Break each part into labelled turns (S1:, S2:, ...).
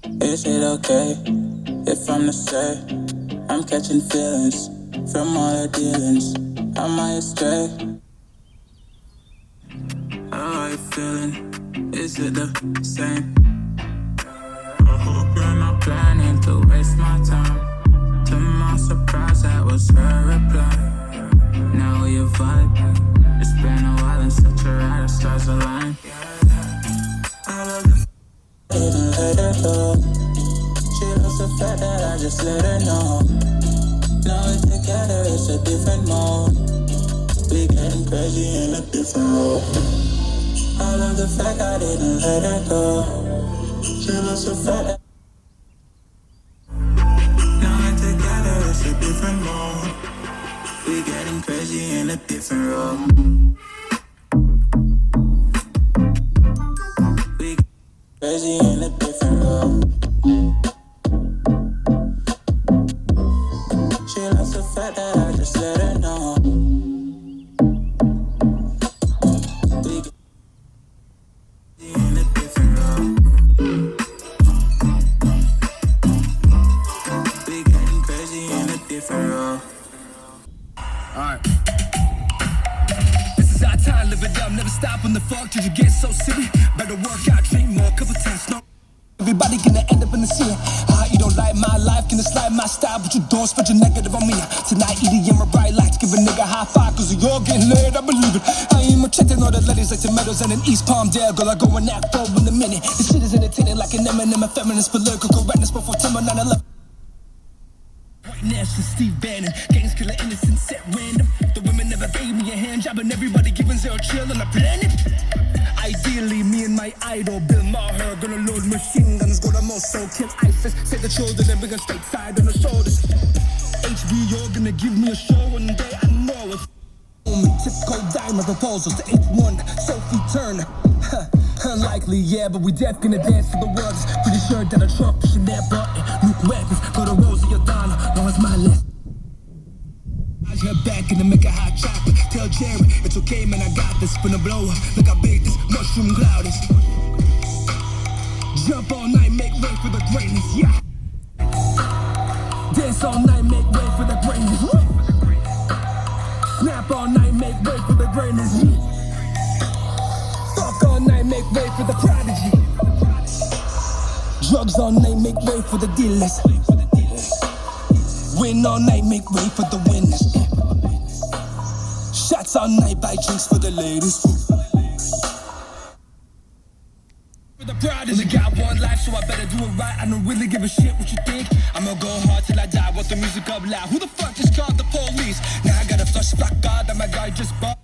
S1: Is it okay if I'm to say I'm catching feelings from all the dealings? Am I astray? How are you feeling? Is it the same? I hope you're not planning to waste my time. To my surprise, that was her reply. Now you vibe. It's been a while and such a ride, the stars align. I love the even let her go. She loves the fact that I just let her know. Now we're together, it's a different mode. We getting crazy in a different role. I love the fact I didn't let her go. She loves the fact that now we're together, it's a different mode. We getting crazy in a different role. Crazy in a different role. She loves the fact that I just let her know. We in a different role. We getting crazy in a different role.
S2: Alright. This is our time, live it up, never stop. When the fuck did you get so silly? Better work out, dream more, couple times, no. Everybody gonna end up in the sea. You don't like my life, gonna slide my style, but you don't spread your negative on me. Tonight, EDM or bright lights, give a nigga high five, cause you're getting laid, I believe it. I ain't checking all the ladies like tomatoes and an East Palmdale, girl, I go and act for in a minute. This shit is entertaining like an Eminem, a feminist, political correctness before Timber 9/11. Right now, she's Steve Bannon, gangs killer innocent, set random. The women never gave me a hand job, and everybody giving zero chill on the planet. Ideally, me and my idol, Bill Maher, gonna load machine guns, go to Mosul, kill ISIS, save the children and bring a stateside on the shoulders. HBO gonna give me a show one day, I know it. Tip code diamond proposals to H1, Sophie Turner. Unlikely, yeah, but we def gonna dance to the words. Pretty sure that a Trump pushing that button. Nuke weapons, go to Rosie O'Donnell, long as my list. Her back and to make a hot chocolate. Tell Jerry, it's okay, man, I got this. Finna blow up, look how big this mushroom cloud is. Jump all night, make way for the greatness, yeah. Dance all night, make way for the greatness. Snap all night, make way for the greatness. Fuck all night, make way for the prodigy. Drugs all night, make way for the dealers. Win all night, make way for the winners. Shots all night, buy drinks for the ladies. For the prodigy. Only got one life, so I better do it right. I don't really give a shit what you think. I'ma go hard till I die, want the music up loud. Who the fuck just called the police? Now I got a flush black god that my guy just bought.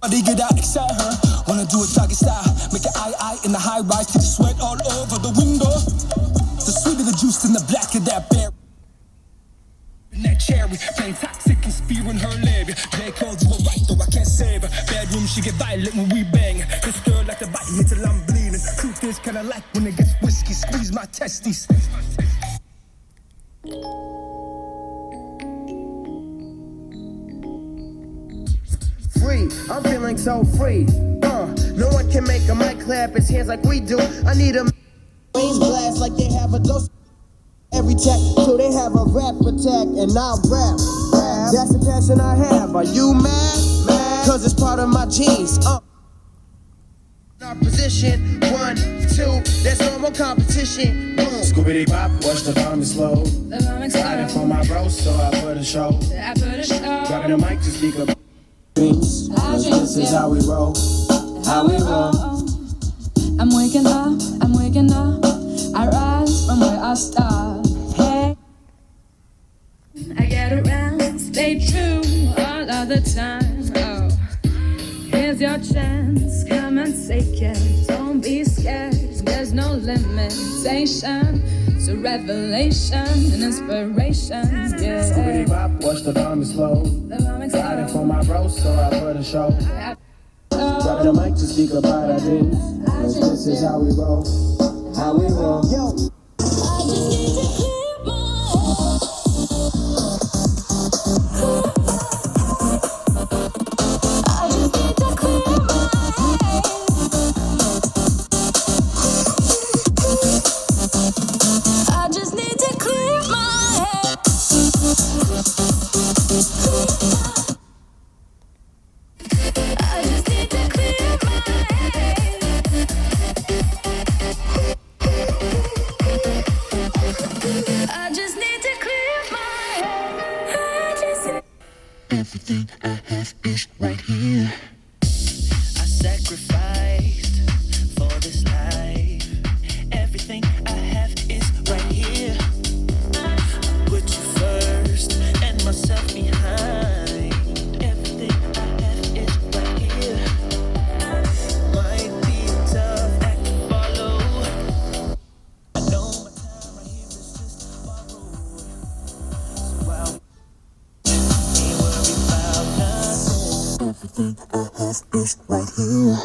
S2: Body get out, excite her. Wanna do it doggy style. Make it eye in the high rise, take the sweat all over the window. The sweet of the juice and the black of that berry. That cherry, plain toxic and spearing her labia. J. Cole do it right though, I can't save her. Bedroom, she get violent when we bang. This girl like to bite me till I'm bleeding. Truth is kinda like when it gets whiskey, squeeze my testes.
S3: Free, I'm feeling so free. No one can make a mic clap his hands like we do. I need a brains blast like they have a dose. Every tech, so they have a rap attack, and I'll rap. That's the passion I have. Are you mad? Cause it's part of my genes. Our position, 1, 2, there's no more competition. Boom.
S4: Scoobity bop, watch the bomb slow.
S5: The bomb is slow.
S4: Riding for my bro, so I put a show. Grabbing the mic to speak up. Dreams, this is how we roll. How we roll.
S5: I'm waking up, I rise from where I start. Hey, I get around, stay true all of the time. Oh, here's your chance, come and take it. Don't be scared, there's no limitation. It's a revelation and inspiration. Yeah.
S4: Scoobity bop, watch the bomb slow. Riding for my bro, so I put a show. Grabbing the mic to speak about our dreams. This is how we roll. How we roll. Yo.
S5: I just need to clear my I just need to clear my
S6: life is right here.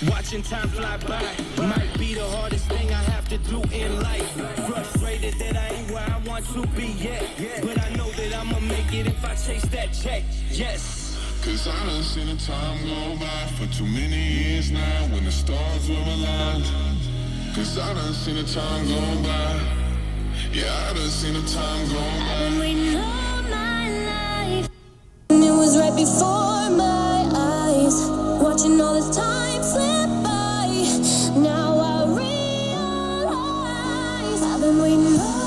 S7: Watching time fly by might be the hardest thing I have to do in life. Frustrated that I ain't where I want to be yet, but I know that I'ma make it if I chase that check. Yes.
S8: Cause I done seen the time go by for too many years now when the stars were aligned. Cause I done seen the time go by. Yeah, I done seen the time go by.
S5: I've been waiting all my life, and it was right before my eyes, watching all this time slip by. Now I realize I've been waiting all